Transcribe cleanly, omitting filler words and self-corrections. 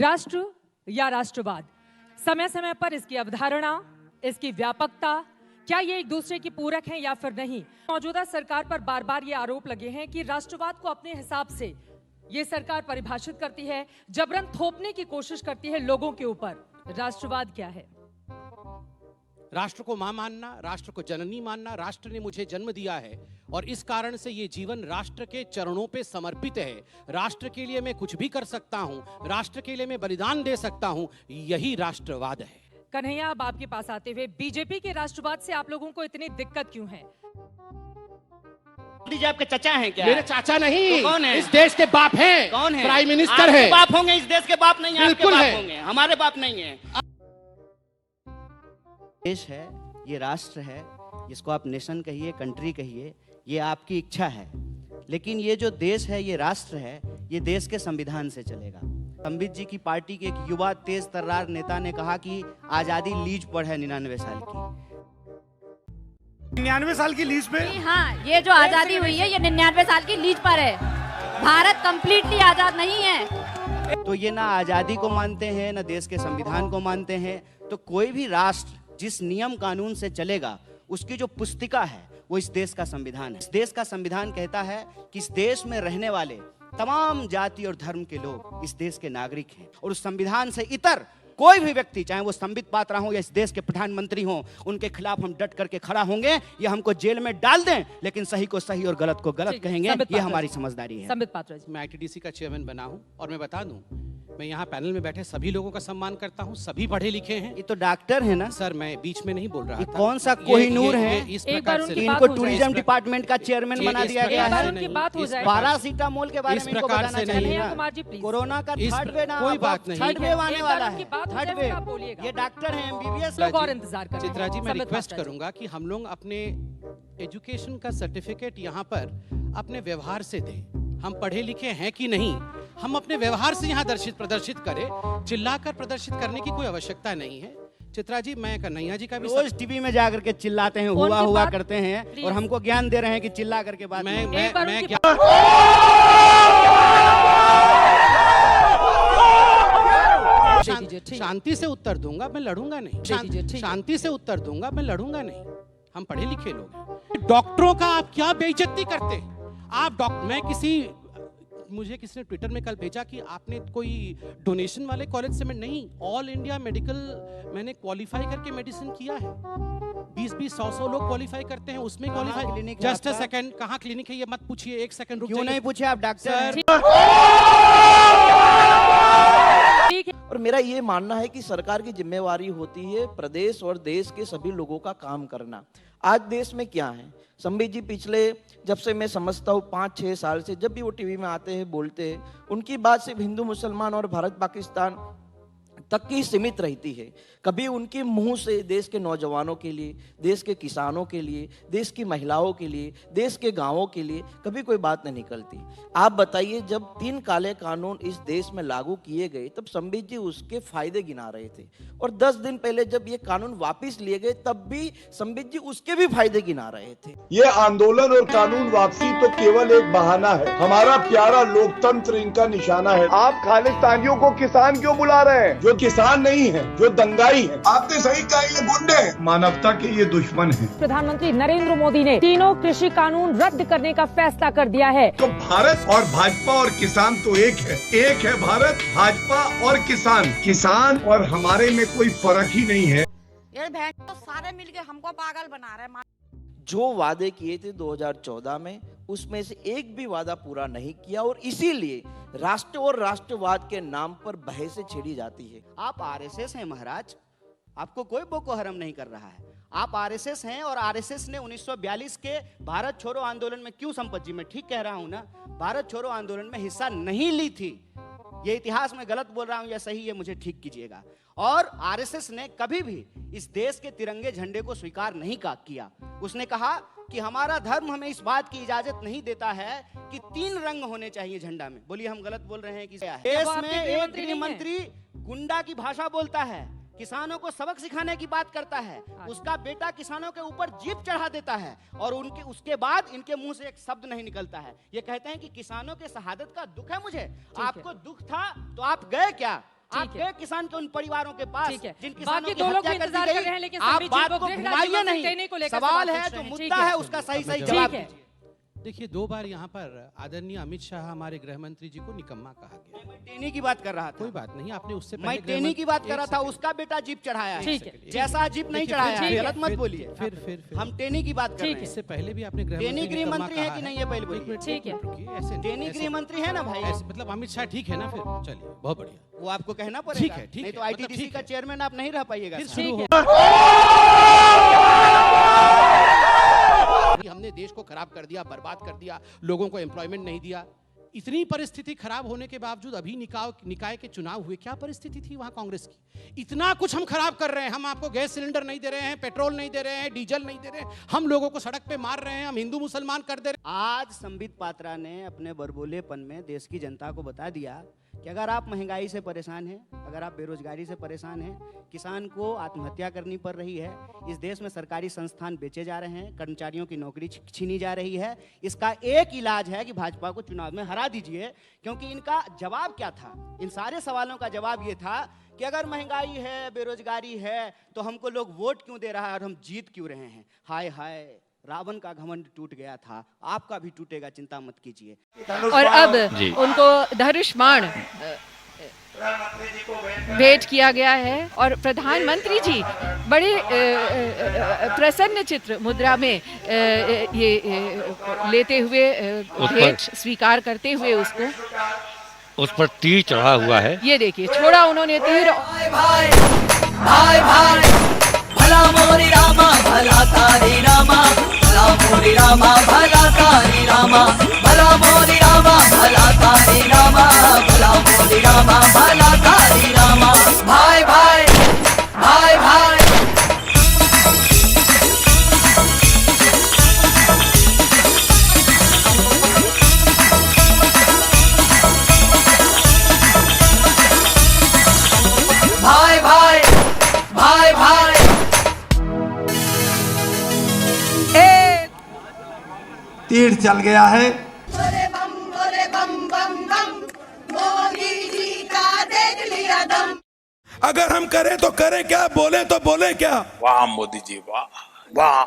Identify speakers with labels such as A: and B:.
A: राष्ट्र या राष्ट्रवाद, समय समय पर इसकी अवधारणा, इसकी व्यापकता, क्या ये एक दूसरे की पूरक हैं या फिर नहीं। मौजूदा सरकार पर बार बार ये आरोप लगे हैं कि राष्ट्रवाद को अपने हिसाब से ये सरकार परिभाषित करती है, जबरन थोपने की कोशिश करती है लोगों के ऊपर। राष्ट्रवाद क्या है?
B: राष्ट्र को मां मानना, राष्ट्र को जननी मानना। राष्ट्र ने मुझे जन्म दिया है और इस कारण से ये जीवन राष्ट्र के चरणों पे समर्पित है। राष्ट्र के लिए मैं कुछ भी कर सकता हूं, राष्ट्र के लिए मैं बलिदान दे सकता हूं, यही राष्ट्रवाद है।
A: कन्हैया, अब आपके पास आते हुए, बीजेपी के राष्ट्रवाद से आप लोगों को इतनी दिक्कत क्यों है?
C: मोदी जी आपके चाचा हैं क्या?
B: मेरे चाचा नहीं,
C: तो कौन है?
B: इस देश के बाप हैं।
C: कौन है?
B: प्राइम मिनिस्टर
C: आपके
B: है।
C: बाप होंगे, इस देश के बाप नहीं है। आपके
B: बिल्कुल
C: बाप
B: है।
C: होंगे, हमारे बाप नहीं है।
D: देश है, ये राष्ट्र है, जिसको आप नेशन कहिए, कंट्री कहिए, ये आपकी इच्छा है। लेकिन ये जो देश है, ये राष्ट्र है, ये देश के संविधान से चलेगा। संबित जी की पार्टी के एक युवा तेज तर्रार नेता ने कहा कि आजादी लीज पर है 99 साल की।
E: 99 साल की लीज पे?
F: हाँ, ये जो आजादी हुई है ये 99 साल की लीज पर है। भारत कंप्लीटली आजाद नहीं है।
D: तो ये ना आजादी को मानते हैं, ना देश के संविधान को मानते हैं। तो कोई भी राष्ट्र जिस नियम कानून से चलेगा, उसकी जो पुस्तिका है वो इस देश का संविधान है। इस देश का संविधान कहता है कि इस देश में रहने वाले तमाम जाति और धर्म के लोग इस देश के नागरिक हैं, और उस संविधान से इतर कोई भी व्यक्ति, चाहे वो संबित पात्रा हो या इस देश के प्रधानमंत्री हो, उनके खिलाफ हम डट करके खड़ा होंगे। या हमको जेल में डाल दें, लेकिन सही को सही और गलत को गलत कहेंगे। ये हमारी समझदारी है।
A: संबित पात्रा जी,
B: मैं आईटीडीसी का चेयरमैन बना हूं और मैं बता दूं, मैं यहाँ पैनल में बैठे सभी लोगों का सम्मान करता हूँ। सभी पढ़े लिखे हैं।
D: ये तो डॉक्टर है ना
B: सर, मैं बीच में नहीं बोल रहा
D: ये
B: था।
D: कौन सा कोहिनूर है?
B: इस
A: एक
B: प्रकार
A: बार
B: से
A: उनकी
D: इनको
A: बात हो
D: टूरिज्म
A: जाए।
D: डिपार्टमेंट का चेयरमैन बना दिया गया
A: एक बार
D: है।
A: उनकी बात हो जाए।
D: पैरासीटामोल के बारे
B: इस
D: में इनको
B: प्रकार
D: बताना
B: से
D: चाहिए
B: नहीं।
D: ना।
A: कन्हैया कुमार जी, प्लीज।
D: कोरोना का
B: इस
D: थर्ड वेव,
B: कोई बात नहीं।
D: थर्ड वेव आने
A: एक बार
D: वाला
A: उनकी
D: है।
A: बात हो
D: थर्ड
A: जाए,
D: वेव,
A: आप बोलिएगा।
D: ये डॉक्टर हैं, एमबीबीएस
A: लोग और इंतजार कर रहे हैं।
B: चित्रा जी, मैं
A: संबित
B: रिक्वेस्ट
A: पात्रा जी।
B: करूंगा कि हम लोग अपने एजुकेशन का सर्टिफिकेट यहाँ पर अपने व्यवहार से दें। हम पढ़े लिखे हैं कि नहीं, हम अपने व्यवहार से यहाँ प्रदर्शित करें। चिल्लाकर प्रदर्शित करने की कोई आवश्यकता नहीं है। चित्रा जी, मैं कन्हैया जी का भी
D: रोज टीवी में जाकर के चिल्लाते हैं, हुआ
A: की
D: हुआ
A: बात-
D: करते हैं,
A: प्लीज।
D: और हमको ज्ञान दे रहे हैं कि चिल्ला करके बात नहीं।
A: एक बार
B: मैं
A: उनकी
B: क्या
A: दीजिए, ठीक है।
B: शांति से उत्तर दूंगा, मैं लड़ूंगा नहीं।
A: दीजिए, ठीक है।
B: शांति से उत्तर दूंगा, मैं लड़ूंगा नहीं। हम पढ़े लिखे लोग हैं। डॉक्टरों का आप क्या बेइज्जती करते हैं? आप मुझे किसी ने ट्विटर में कल भेजा कि आपने कोई डोनेशन वाले कॉलेज से, मैं नहीं, ऑल इंडिया मेडिकल मैंने क्वालिफाई करके मेडिसिन किया है। 20-20, 100 लोग क्वालिफाई करते हैं, उसमें क्वालिफाई।
D: क्लिनिक है
B: जस्ट अ
D: आपका?
B: सेकंड, कहाँ क्लिनिक है ये मत पूछिए, एक सेकंड रुक
D: क्यों
B: जाइए।
D: नहीं पूछे? आप डॉक्टर हैं।
A: ठीक है।
G: और मेरा ये मानना है कि सरकार की जिम्मेवारी होती है प्रदेश और देश के सभी लोगों का काम करना। आज देश में क्या है, संबित जी पिछले, जब से मैं समझता हूँ 5-6 साल से, जब भी वो टीवी में आते हैं, बोलते हैं, उनकी बात सिर्फ हिंदू मुसलमान और भारत पाकिस्तान तक की सीमित रहती है। कभी उनके मुंह से देश के नौजवानों के लिए, देश के किसानों के लिए, देश की महिलाओं के लिए, देश के गांवों के लिए कभी कोई बात नहीं निकलती। आप बताइए, जब 3 काले कानून इस देश में लागू किए गए, तब संबित जी उसके फायदे गिना रहे थे, और 10 दिन पहले जब ये कानून वापिस लिए गए, तब भी संबित जी उसके भी फायदे गिना रहे थे।
E: ये आंदोलन और कानून वापसी तो केवल एक बहाना है। हमारा प्यारा लोकतंत्र इनका निशाना है। आप खालिस्तानियों को किसान क्यों बुला रहे हैं? जो किसान नहीं है, जो दंगाई है। आपने सही कहा, ये गुंडे हैं, मानवता के ये दुश्मन हैं।
A: प्रधानमंत्री नरेंद्र मोदी ने तीनों कृषि कानून रद्द करने का फैसला कर दिया है।
E: तो भारत और भाजपा और किसान तो एक है भारत, भाजपा और किसान और हमारे में कोई फर्क ही नहीं है।
F: ये बहन तो सारे मिलके हमको पागल बना रहे हैं।
G: जो वादे किए थे 2014 में, उसमें से एक भी वादा पूरा नहीं किया, और इसीलिए राष्ट्र और राष्ट्रवाद के नाम पर बहसें छिड़ी जाती है।
D: आप आरएसएस हैं महाराज, आपको कोई बोको हरम नहीं कर रहा है। आप आरएसएस हैं, और आरएसएस ने 1942 के भारत छोड़ो आंदोलन में, क्यों संपत जी, मैं ठीक कह रहा हूं ना, भारत छोड़ो आंदोलन में हिस्सा नहीं ली थी। ये इतिहास में गलत बोल रहा हूं या सही, ये मुझे ठीक कीजिएगा। और आरएसएस ने कभी भी इस देश के तिरंगे झंडे को स्वीकार नहीं किया। उसने कहा कि हमारा धर्म हमें इस बात की इजाजत नहीं देता है कि 3 रंग होने चाहिए झंडा में। बोलिए, हम गलत बोल रहे हैं कि देश में एक गृह मंत्री गुंडा की भाषा बोलता है, किसानों को सबक सिखाने की बात करता है, उसका बेटा किसानों के ऊपर जीप चढ़ा देता है, और उसके बाद इनके मुंह से एक शब्द नहीं निकलता है। ये कहते हैं कि किसानों के शहादत का दुख है मुझे। आपको दुख था तो आप गए क्या? आप
A: ठीक है।
D: गए किसान के उन परिवारों के पास
A: ठीक है।
D: जिन किसानों
A: बाकी
D: की
A: दो लोग
D: हत्या
A: भी
D: कर दी
A: इंतजार
D: गई।
A: कर रहे हैं, लेकिन
D: आप
A: संबित जी
D: बात
A: को
D: को
A: गृह राज्य
D: घुमाइए
A: मंत्री देने
D: नहीं,
A: को लेकर
D: सवाल
A: सवाल
D: है
A: पूछ
D: जो
A: रहे हैं।
D: मुद्दा
A: ठीक
D: है
A: है।
D: उसका सही सही
B: ठीक
D: जवाब
A: है।
D: दीजिए।
B: देखिए 2 बार यहाँ पर आदरणीय अमित शाह हमारे गृह मंत्री जी को निकम्मा कहा गया।
D: मैं टेनी की बात कर रहा था,
B: कोई बात नहीं, आपने उससे
D: मैं
B: पहले
D: टेनी की बात कर रहा था,
B: एक
D: उसका बेटा जीप चढ़ाया है।
A: ठीक है।
D: जैसा जीप नहीं
B: देखिए,
D: चढ़ाया
B: फिर-
D: है,
B: फिर-
D: गलत मत
B: फिर-
D: बोलिए।
B: फिर
D: हम टेनी की बात कर रहे हैं।
B: इससे पहले भी आपने गृह
D: टेनी
B: मंत्री
D: गृह
B: निकम्मा
D: मंत्री है
B: कहा
D: कि नहीं ये पहले
B: एक
D: बोलिए।
B: मिनट,
A: ठीक है।
B: रुकिए, ऐसे नहीं,
D: टेनी
B: ऐसे
D: गृह
B: नहीं।
D: मंत्री है ना भाई,
B: ऐसे मतलब अमित शाह ठीक है ना, फिर चलिए बहुत बढ़िया।
D: वो आपको कहना पड़ेगा।
B: ठीक है, ठीक
D: नहीं तो
B: है, मतलब
D: आईटीडीसी
B: ठीक
D: का
B: है।
D: चेयरमैन आप नहीं रह पाइएगा
B: फिर
D: साहब।
B: शुरू
A: ठीक
B: हो
A: है।
B: हमने देश को खराब कर दिया, बर्बाद कर दिया, लोगों को एम्प्लॉयमेंट नहीं दिया। इतनी परिस्थिति खराब होने के बावजूद अभी निकाय के चुनाव हुए, क्या परिस्थिति थी वहां कांग्रेस की? इतना कुछ हम खराब कर रहे हैं, हम आपको गैस सिलेंडर नहीं दे रहे हैं, पेट्रोल नहीं दे रहे हैं, डीजल नहीं दे रहे हैं, हम लोगों को सड़क पे मार रहे हैं, हम हिंदू मुसलमान कर दे रहे
D: आज संबित पात्रा ने अपने बरबोलेपन में देश की जनता को बता दिया कि अगर आप महंगाई से परेशान हैं, अगर आप बेरोजगारी से परेशान हैं, किसान को आत्महत्या करनी पड़ रही है, इस देश में सरकारी संस्थान बेचे जा रहे हैं, कर्मचारियों की नौकरी छीनी जा रही है, इसका एक इलाज है कि भाजपा को चुनाव में हरा दीजिए। क्योंकि इनका जवाब क्या था? इन सारे सवालों का जवाब ये था कि अगर महंगाई है, बेरोजगारी है, तो हमको लोग वोट क्यों दे रहा है और हम जीत क्यों रहे हैं? हाय हाय, रावण का घमंड टूट गया था, आपका भी टूटेगा, चिंता मत कीजिए।
H: और अब उनको धनुष्मान भेंट किया गया है और प्रधानमंत्री जी बड़े प्रसन्न चित्र मुद्रा में ये लेते हुए भेंट स्वीकार करते हुए उसको,
I: उस पर तीर चढ़ा हुआ है।
H: ये देखिए छोड़ा उन्होंने तीर।
J: भाई भला मोरी रामा भला तारी रामा, भला मोरी रामा भला तारी रामा, भला मोरी रामा भला तारी रामा, भला मोरी रामा भला तारी रामा। भाई भाई भाई भाई भाई भाई भाई भाई
K: तीर चल गया है।
J: बोले बम बम बम, मोदी जी का देख लिया दम।
K: अगर हम करें तो करें क्या, बोले तो बोले क्या?
I: वाह मोदी जी वाह वाह।